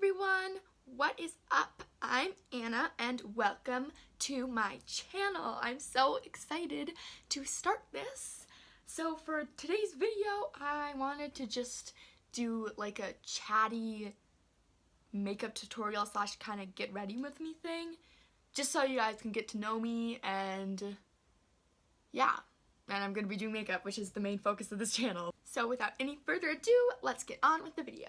everyone, what is up? I'm Anna and welcome to my channel. I'm so excited to start this. So for today's video, I wanted to just do like a chatty makeup tutorial slash kind of get ready with me thing, just so you guys can get to know me. And yeah, and I'm gonna be doing makeup, which is the main focus of this channel. So without any further ado, let's get on with the video.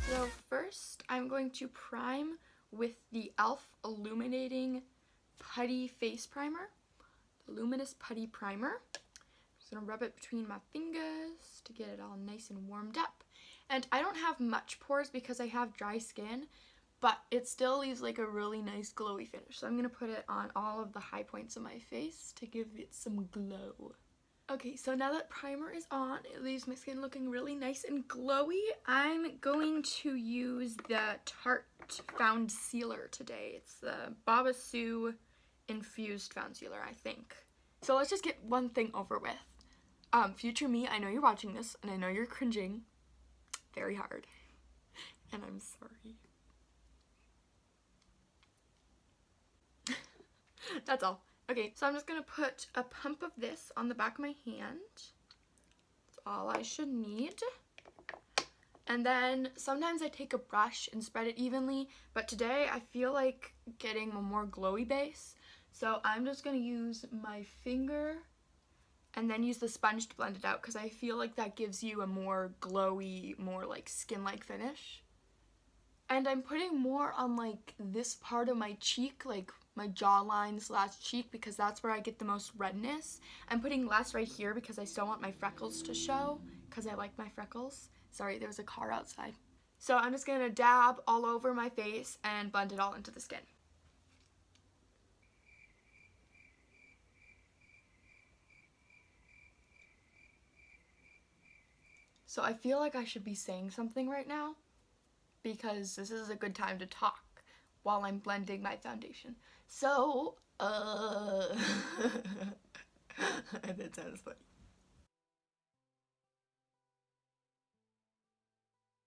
So first, I'm going to prime with the e.l.f. Illuminating Putty Face Primer, the Luminous Putty Primer. I'm just going to rub it between my fingers to get it all nice and warmed up. And I don't have much pores because I have dry skin, but it still leaves like a really nice glowy finish. So I'm going to put it on all of the high points of my face to give it some glow. Okay, so now that primer is on, it leaves my skin looking really nice and glowy. I'm going to use the Tarte Found Sealer today. It's the Baba Sue Infused Found Sealer, I think. So let's just get one thing over with. Future me, I know you're watching this, and I know you're cringing very hard, and I'm sorry. That's all. Okay, so I'm just going to put a pump of this on the back of my hand. That's all I should need. And then sometimes I take a brush and spread it evenly, but today I feel like getting a more glowy base. So I'm just going to use my finger and then use the sponge to blend it out, because I feel like that gives you a more glowy, more like skin-like finish. And I'm putting more on like this part of my cheek, like my jawline slash cheek, because that's where I get the most redness. I'm putting less right here because I still want my freckles to show, because I like my freckles. Sorry, there was a car outside. So I'm just going to dab all over my face and blend it all into the skin. So I feel like I should be saying something right now, because this is a good time to talk while I'm blending my foundation. So, that sounds funny.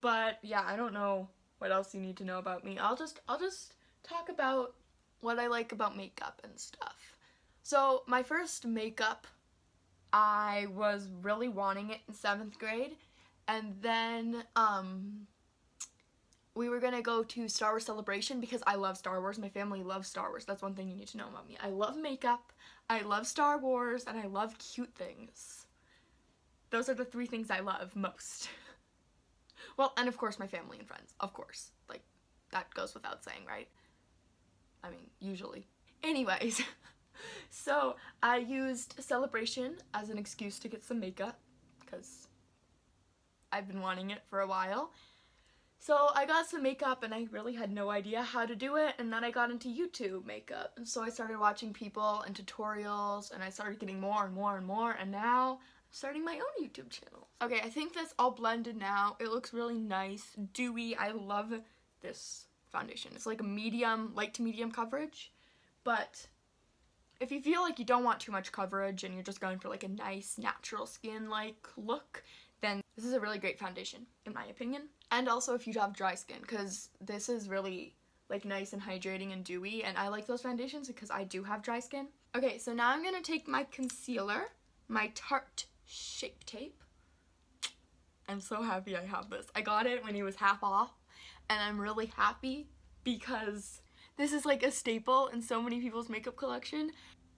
But yeah, I don't know what else you need to know about me. I'll just talk about what I like about makeup and stuff. So my first makeup, I was really wanting it in 7th grade, and then we were gonna go to Star Wars Celebration because I love Star Wars. My family loves Star Wars. That's one thing you need to know about me. I love makeup, I love Star Wars, and I love cute things. Those are the 3 things I love most. Well, and of course my family and friends, of course. Like, that goes without saying, right? I mean, usually. Anyways, so I used Celebration as an excuse to get some makeup, because I've been wanting it for a while. So I got some makeup and I really had no idea how to do it, and then I got into YouTube makeup, and so I started watching people and tutorials, and I started getting more and more and more, and now I'm starting my own YouTube channel. Okay, I think that's all blended now. It looks really nice, dewy. I love this foundation. It's like a medium, light to medium coverage, but if you feel like you don't want too much coverage and you're just going for like a nice natural skin-like look, then this is a really great foundation, in my opinion. And also if you have dry skin, because this is really like nice and hydrating and dewy, and I like those foundations because I do have dry skin. Okay, so now I'm gonna take my concealer, my Tarte Shape Tape. I'm so happy I have this. I got it when it was half off, and I'm really happy because this is like a staple in so many people's makeup collection.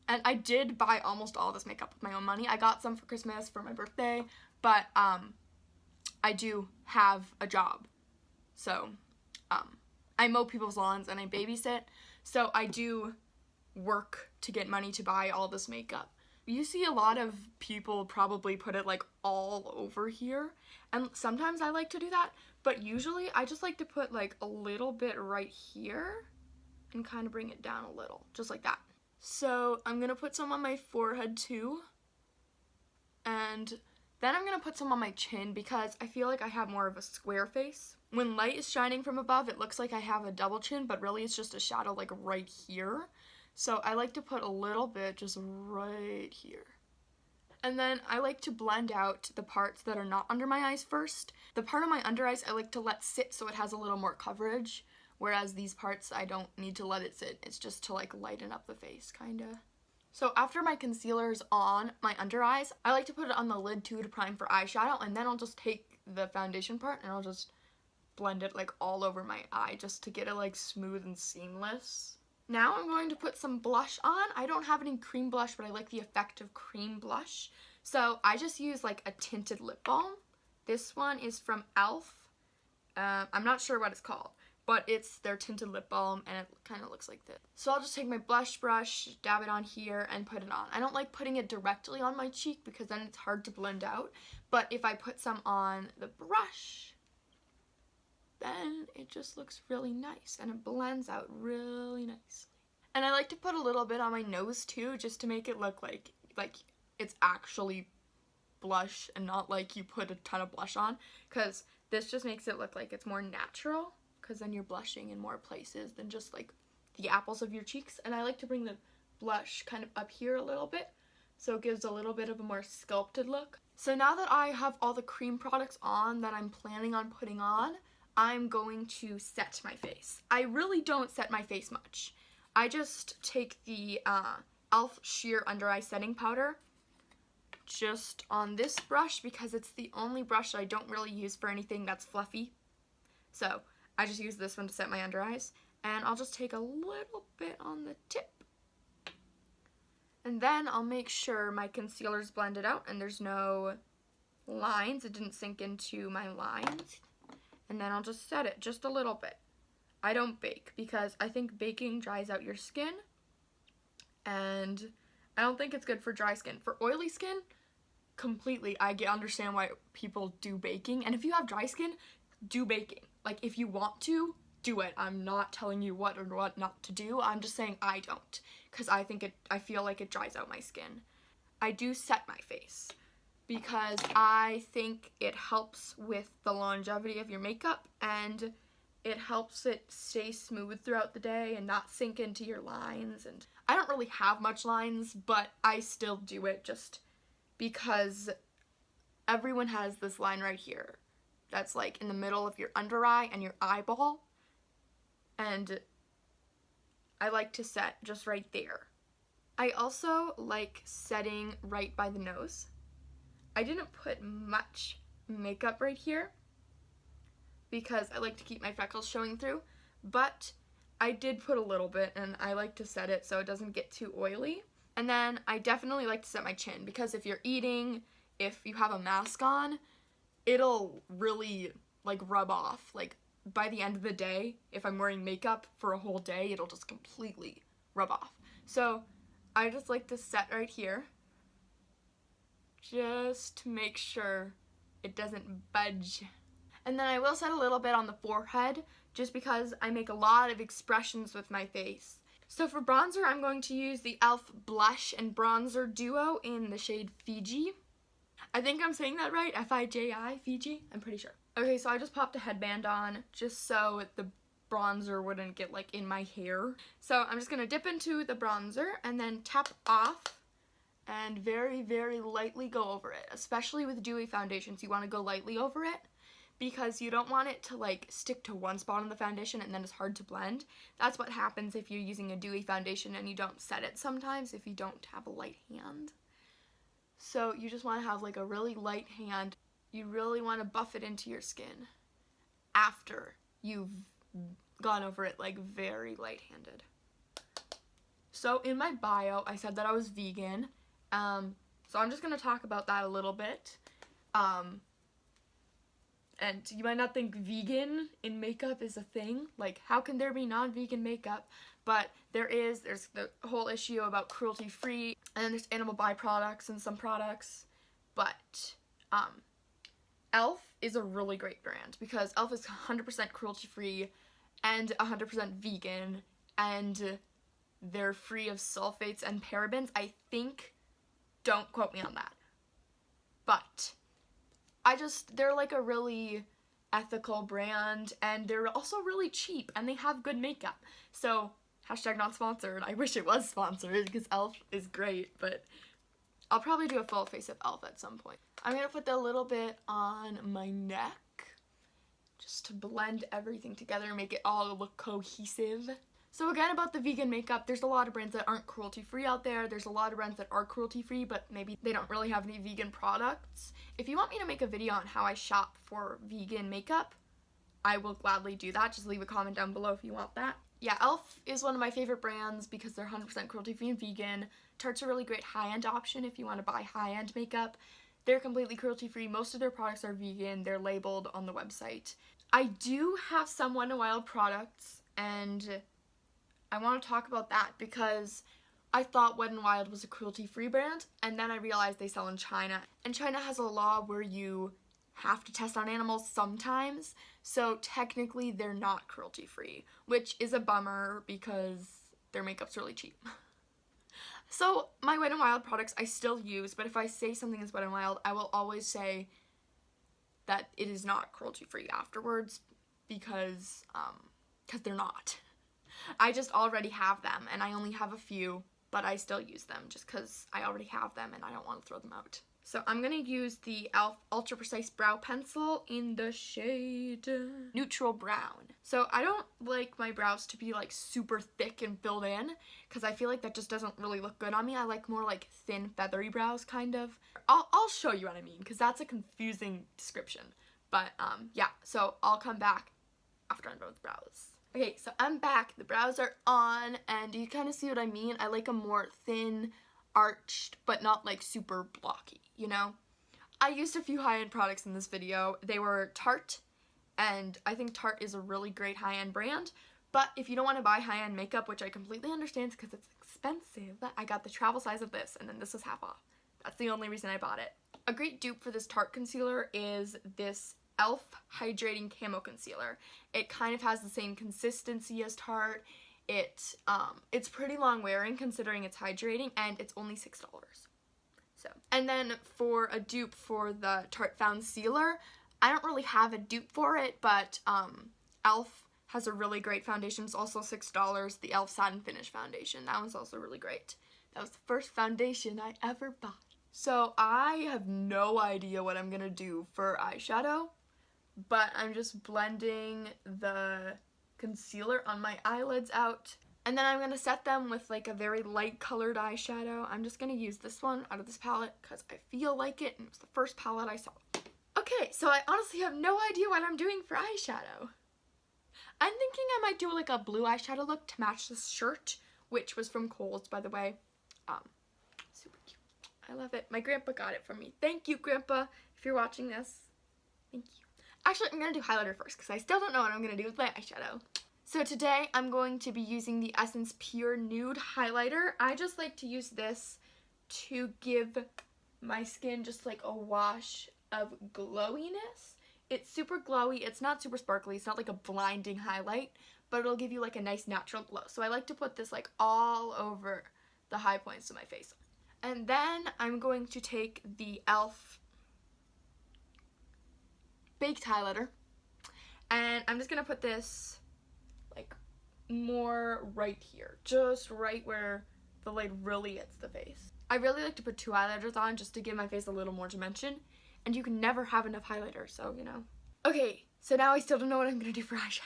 And I did buy almost all this makeup with my own money. I got some for Christmas, for my birthday, but I do have a job. So I mow people's lawns and I babysit. So I do work to get money to buy all this makeup. You see a lot of people probably put it like all over here, and sometimes I like to do that, but usually I just like to put like a little bit right here and kind of bring it down a little, just like that. So I'm gonna put some on my forehead too, and then I'm gonna put some on my chin because I feel like I have more of a square face. When light is shining from above, it looks like I have a double chin, but really it's just a shadow like right here. So I like to put a little bit just right here. And then I like to blend out the parts that are not under my eyes first. The part of my under eyes I like to let sit so it has a little more coverage, whereas these parts I don't need to let it sit. It's just to like lighten up the face, kinda. So after my concealer is on my under eyes, I like to put it on the lid too to prime for eyeshadow, and then I'll just take the foundation part and I'll just blend it like all over my eye just to get it like smooth and seamless. Now I'm going to put some blush on. I don't have any cream blush, but I like the effect of cream blush. So I just use like a tinted lip balm. This one is from e.l.f. I'm not sure what it's called, but it's their tinted lip balm and it kind of looks like this. So I'll just take my blush brush, dab it on here, and put it on. I don't like putting it directly on my cheek because then it's hard to blend out. But if I put some on the brush, then it just looks really nice and it blends out really nicely. And I like to put a little bit on my nose too, just to make it look like it's actually blush and not like you put a ton of blush on, because this just makes it look like it's more natural, because then you're blushing in more places than just like the apples of your cheeks. And I like to bring the blush kind of up here a little bit so it gives a little bit of a more sculpted look. So now that I have all the cream products on that I'm planning on putting on, I'm going to set my face. I really don't set my face much. I just take the e.l.f. Sheer Under Eye Setting Powder just on this brush because it's the only brush I don't really use for anything that's fluffy. So I just use this one to set my under eyes, and I'll just take a little bit on the tip. And then I'll make sure my concealer's blended out and there's no lines. It didn't sink into my lines. And then I'll just set it just a little bit. I don't bake because I think baking dries out your skin, and I don't think it's good for dry skin. For oily skin, completely, I understand why people do baking. And if you have dry skin, do baking. Like, if you want to, do it. I'm not telling you what or what not to do. I'm just saying I don't, because I feel like it dries out my skin. I do set my face because I think it helps with the longevity of your makeup, and it helps it stay smooth throughout the day and not sink into your lines. And I don't really have much lines, but I still do it just because everyone has this line right here that's like in the middle of your under eye and your eyeball, and I like to set just right there. I also like setting right by the nose. I didn't put much makeup right here because I like to keep my freckles showing through, but I did put a little bit, and I like to set it so it doesn't get too oily. And then I definitely like to set my chin, because if you're eating, if you have a mask on, it'll really like rub off. Like, by the end of the day, if I'm wearing makeup for a whole day, it'll just completely rub off. So I just like to set right here just to make sure it doesn't budge. And then I will set a little bit on the forehead just because I make a lot of expressions with my face. So for bronzer, I'm going to use the e.l.f. Blush and Bronzer Duo in the shade Fiji. I think I'm saying that right, F-I-J-I, Fiji, I'm pretty sure. Okay, so I just popped a headband on just so the bronzer wouldn't get like in my hair. So I'm just gonna dip into the bronzer and then tap off and very, very lightly go over it. Especially with dewy foundations, you want to go lightly over it because you don't want it to like stick to one spot on the foundation and then it's hard to blend. That's what happens if you're using a dewy foundation and you don't set it sometimes if you don't have a light hand. So you just want to have like a really light hand. You really want to buff it into your skin after you've gone over it like very light-handed. So in my bio, I said that I was vegan. So I'm just going to talk about that a little bit. And you might not think vegan in makeup is a thing. Like, how can there be non-vegan makeup? But there's the whole issue about cruelty-free, and then there's animal byproducts in some products. But e.l.f. is a really great brand because e.l.f. is 100% cruelty-free and 100% vegan, and they're free of sulfates and parabens. I think, don't quote me on that, but they're like a really ethical brand, and they're also really cheap, and they have good makeup. So Hashtag not sponsored. I wish it was sponsored because e.l.f. is great, but I'll probably do a full face of e.l.f. at some point. I'm going to put a little bit on my neck just to blend everything together and make it all look cohesive. So again, about the vegan makeup, there's a lot of brands that aren't cruelty-free out there. There's a lot of brands that are cruelty-free, but maybe they don't really have any vegan products. If you want me to make a video on how I shop for vegan makeup, I will gladly do that. Just leave a comment down below if you want that. Yeah, e.l.f. is one of my favorite brands because they're 100% cruelty-free and vegan. Tarte's a really great high-end option if you want to buy high-end makeup. They're completely cruelty-free. Most of their products are vegan. They're labeled on the website. I do have some Wet n Wild products, and I want to talk about that because I thought Wet n Wild was a cruelty-free brand, and then I realized they sell in China. And China has a law where you have to test on animals sometimes, so technically they're not cruelty-free, which is a bummer because their makeup's really cheap. So my Wet n Wild products I still use, but if I say something is Wet n Wild, I will always say that it is not cruelty-free afterwards because they're not. I just already have them, and I only have a few, but I still use them just because I already have them and I don't want to throw them out. So I'm going to use the e.l.f. Ultra Precise Brow Pencil in the shade Neutral Brown. So I don't like my brows to be like super thick and filled in because I feel like that just doesn't really look good on me. I like more like thin feathery brows kind of. I'll show you what I mean because that's a confusing description. But yeah, so I'll come back after I'm done with brows. Okay, so I'm back. The brows are on, and you kind of see what I mean. I like a more thin, arched, but not like super blocky, you know? I used a few high-end products in this video. They were Tarte, and I think Tarte is a really great high-end brand, but if you don't want to buy high-end makeup, which I completely understand because it's expensive, I got the travel size of this, and then this was half off. That's the only reason I bought it. A great dupe for this Tarte concealer is this e.l.f. Hydrating Camo Concealer. It kind of has the same consistency as Tarte. It's pretty long wearing considering it's hydrating, and it's only $6. So, and then for a dupe for the Tarte Found Sealer, I don't really have a dupe for it, but e.l.f. has a really great foundation. It's also $6. The e.l.f. Satin Finish Foundation. That one's also really great. That was the first foundation I ever bought. So I have no idea what I'm gonna do for eyeshadow, but I'm just blending the concealer on my eyelids out, and then I'm going to set them with like a very light colored eyeshadow. I'm just going to use this one out of this palette because I feel like it, and it was the first palette I saw. Okay, so I honestly have no idea what I'm doing for eyeshadow. I'm thinking I might do like a blue eyeshadow look to match this shirt, which was from Kohl's, by the way. Super cute. I love it. My grandpa got it from me. Thank you, Grandpa, if you're watching this. Thank you. Actually, I'm going to do highlighter first because I still don't know what I'm going to do with my eyeshadow. So today I'm going to be using the Essence Pure Nude Highlighter. I just like to use this to give my skin just like a wash of glowiness. It's super glowy. It's not super sparkly. It's not like a blinding highlight, but it'll give you like a nice natural glow. So I like to put this like all over the high points of my face. And then I'm going to take the e.l.f. Baked highlighter, and I'm just gonna put this like more right here, just right where the light really hits the face. I really like to put 2 highlighters on just to give my face a little more dimension, and you can never have enough highlighter, so you know. Okay, so now I still don't know what I'm gonna do for eyeshadow.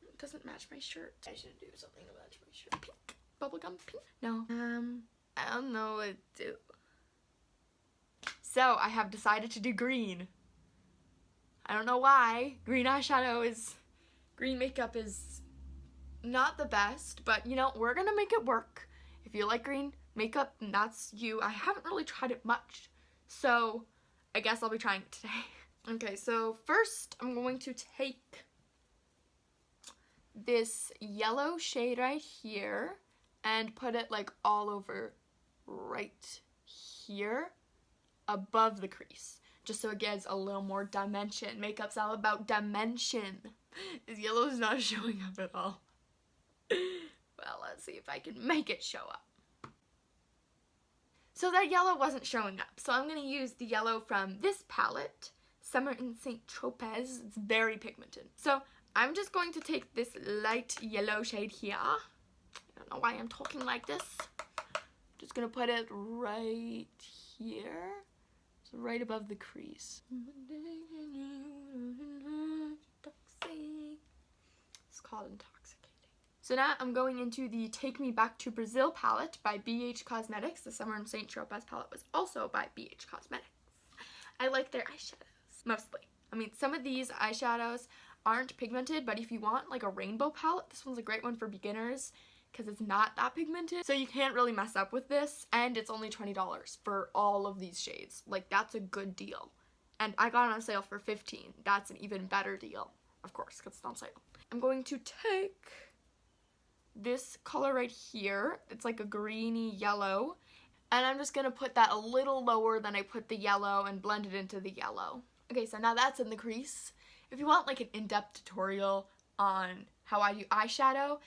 It doesn't match my shirt. I should do something to match my shirt. Pink, bubblegum pink. No, I don't know what to do. So I have decided to do green. I don't know why. Green makeup is not the best, but you know, we're gonna make it work. If you like green makeup, that's you. I haven't really tried it much, so I guess I'll be trying it today. Okay, so first I'm going to take this yellow shade right here and put it like all over right here above the crease, just so it gets a little more dimension. Makeup's all about dimension. This yellow is not showing up at all. Well, let's see if I can make it show up. So that yellow wasn't showing up, so I'm going to use the yellow from this palette, Summer in St. Tropez. It's very pigmented. So I'm just going to take this light yellow shade here. don't know why I'm talking like this. Just gonna put it right here. So right above the crease. It's called Intoxicating. So now I'm going into the Take Me Back to Brazil palette by BH Cosmetics. The Summer in St. Tropez palette was also by BH Cosmetics. I like their eyeshadows, mostly. I mean, some of these eyeshadows aren't pigmented, but if you want like a rainbow palette, this one's a great one for beginners because it's not that pigmented. So you can't really mess up with this, and it's only $20 for all of these shades. Like, that's a good deal. And I got it on sale for $15. That's an even better deal, of course, because it's on sale. I'm going to take this color right here. It's like a greeny yellow. And I'm just going to put that a little lower than I put the yellow and blend it into the yellow. Okay, so now that's in the crease. If you want like an in-depth tutorial on how I do eyeshadow,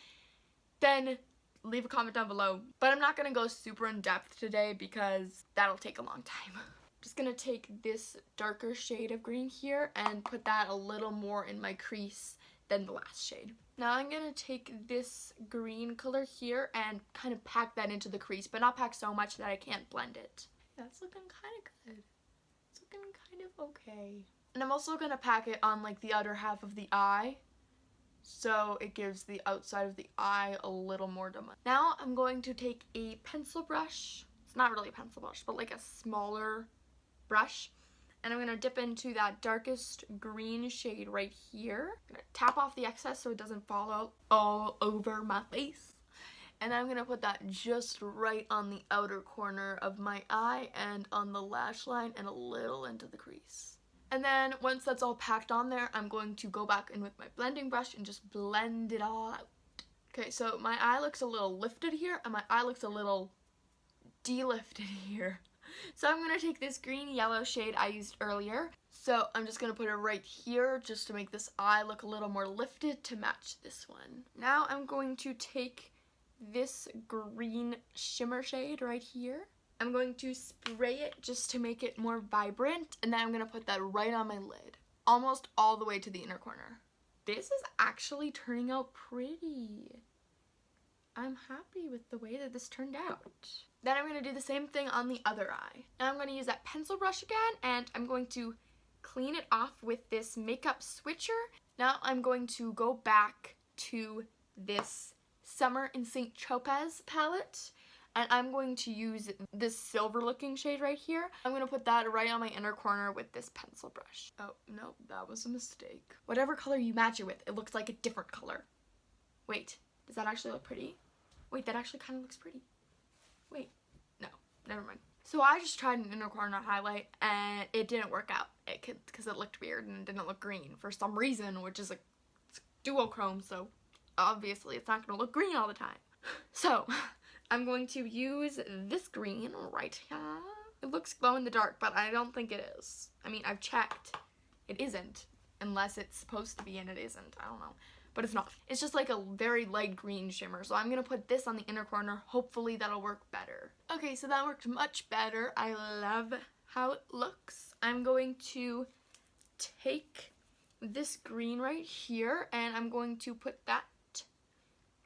then leave a comment down below. But I'm not going to go super in-depth today because that'll take a long time. Just going to take this darker shade of green here and put that a little more in my crease than the last shade. Now I'm going to take this green color here and kind of pack that into the crease, but not pack so much that I can't blend it. That's looking kind of good. It's looking kind of okay. And I'm also going to pack it on like the outer half of the eye, so it gives the outside of the eye a little more dimension. Now I'm going to take a pencil brush. It's not really a pencil brush, but like a smaller brush. And I'm going to dip into that darkest green shade right here. I'm going to tap off the excess so it doesn't fall out all over my face. And I'm going to put that just right on the outer corner of my eye and on the lash line and a little into the crease. And then once that's all packed on there, I'm going to go back in with my blending brush and just blend it all out. Okay, so my eye looks a little lifted here and my eye looks a little delifted here. So I'm going to take this green yellow shade I used earlier. So I'm just going to put it right here just to make this eye look a little more lifted to match this one. Now I'm going to take this green shimmer shade right here. I'm going to spray it just to make it more vibrant, and then I'm going to put that right on my lid, almost all the way to the inner corner. This is actually turning out pretty. I'm happy with the way that this turned out. Then I'm going to do the same thing on the other eye. Now I'm going to use that pencil brush again, and I'm going to clean it off with this makeup switcher. Now I'm going to go back to this Summer in St. Tropez palette, and I'm going to use this silver looking shade right here. I'm going to put that right on my inner corner with this pencil brush. Oh, no, that was a mistake. Whatever color you match it with, it looks like a different color. Wait, does that actually look pretty? Wait, that actually kind of looks pretty. Wait, no, never mind. So I just tried an inner corner highlight and it didn't work out because it looked weird and it didn't look green for some reason, which is like duochrome, so obviously it's not going to look green all the time. So I'm going to use this green right here. It looks glow in the dark, but I don't think it is. I mean, I've checked. It isn't, unless it's supposed to be and it isn't. I don't know. But it's not. It's just like a very light green shimmer. So I'm going to put this on the inner corner. Hopefully that'll work better. Okay, so that worked much better. I love how it looks. I'm going to take this green right here and I'm going to put that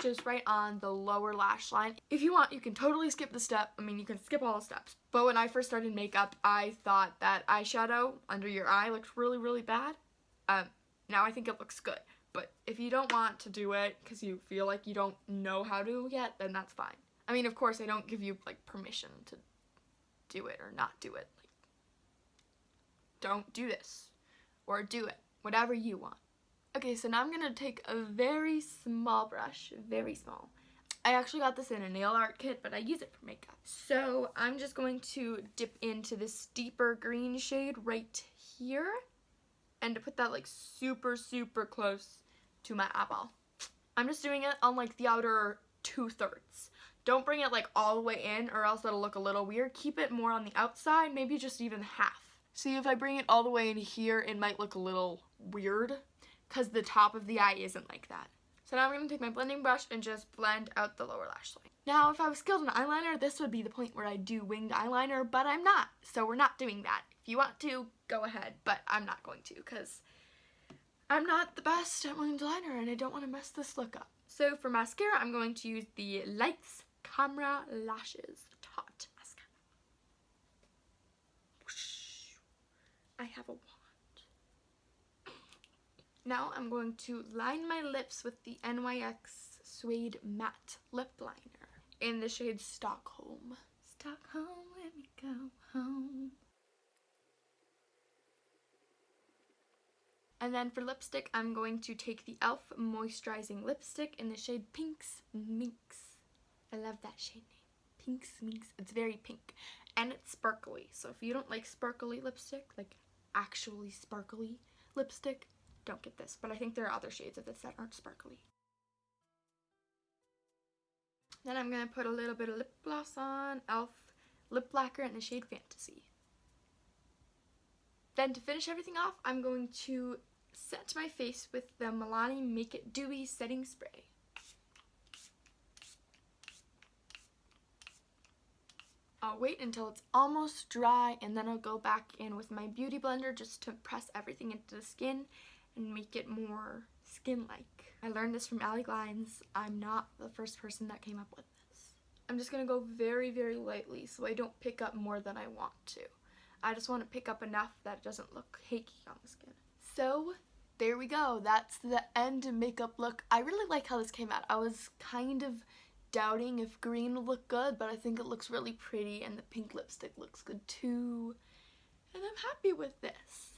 just right on the lower lash line. If you want, you can totally skip the step. I mean, you can skip all the steps. But when I first started makeup, I thought that eyeshadow under your eye looked really, really bad. Now I think it looks good. But if you don't want to do it because you feel like you don't know how to yet, then that's fine. I mean, of course, I don't give you, like, permission to do it or not do it. Like, don't do this. Or do it. Whatever you want. Okay, so now I'm going to take a very small brush. Very small. I actually got this in a nail art kit, but I use it for makeup. So I'm just going to dip into this deeper green shade right here. And to put that, like, super, super close to my eyeball. I'm just doing it on like the outer 2/3. Don't bring it like all the way in or else it'll look a little weird. Keep it more on the outside, maybe just even half. See, if I bring it all the way in here, it might look a little weird because the top of the eye isn't like that. So now I'm going to take my blending brush and just blend out the lower lash line. Now, if I was skilled in eyeliner, this would be the point where I do winged eyeliner, but I'm not. So we're not doing that. If you want to, go ahead, but I'm not going to because I'm not the best at winged liner and I don't want to mess this look up. So for mascara, I'm going to use the Lights Camera Lashes Tot Mascara. I have a wand. Now I'm going to line my lips with the NYX Suede Matte Lip Liner in the shade Stockholm. Stockholm, let me go home. And then for lipstick, I'm going to take the e.l.f. Moisturizing Lipstick in the shade Pinks Minx. I love that shade name. Pinks Minx. It's very pink. And it's sparkly. So if you don't like sparkly lipstick, like actually sparkly lipstick, don't get this. But I think there are other shades of this that aren't sparkly. Then I'm going to put a little bit of lip gloss on. e.l.f. Lip Lacquer in the shade Fantasy. Then to finish everything off, I'm going to set my face with the Milani Make It Dewy Setting Spray. I'll wait until it's almost dry and then I'll go back in with my beauty blender just to press everything into the skin and make it more skin-like. I learned this from Allie Glines. I'm not the first person that came up with this. I'm just going to go very, very lightly so I don't pick up more than I want to. I just want to pick up enough that it doesn't look cakey on the skin. So there we go. That's the end makeup look. I really like how this came out. I was kind of doubting if green would look good, but I think it looks really pretty and the pink lipstick looks good too. And I'm happy with this.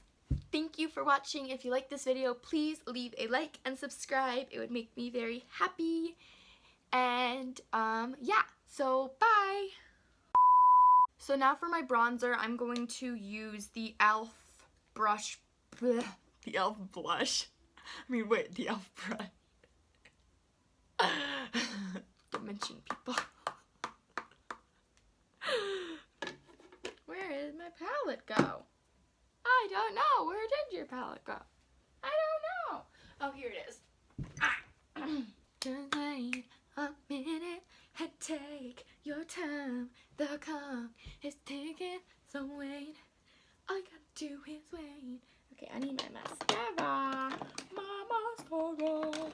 Thank you for watching. If you like this video, please leave a like and subscribe. It would make me very happy. And yeah, so bye. So now for my bronzer, I'm going to use the e.l.f. brush, bleh, the e.l.f. blush. I mean, wait, the e.l.f. brush. Don't mention people. Where did my palette go? I don't know. Where did your palette go? I don't know. Oh, here it is. Just wait a minute and take your time. The clock is ticking, so wait. All you gotta do is wait. Okay, I need my mascara. My mascara.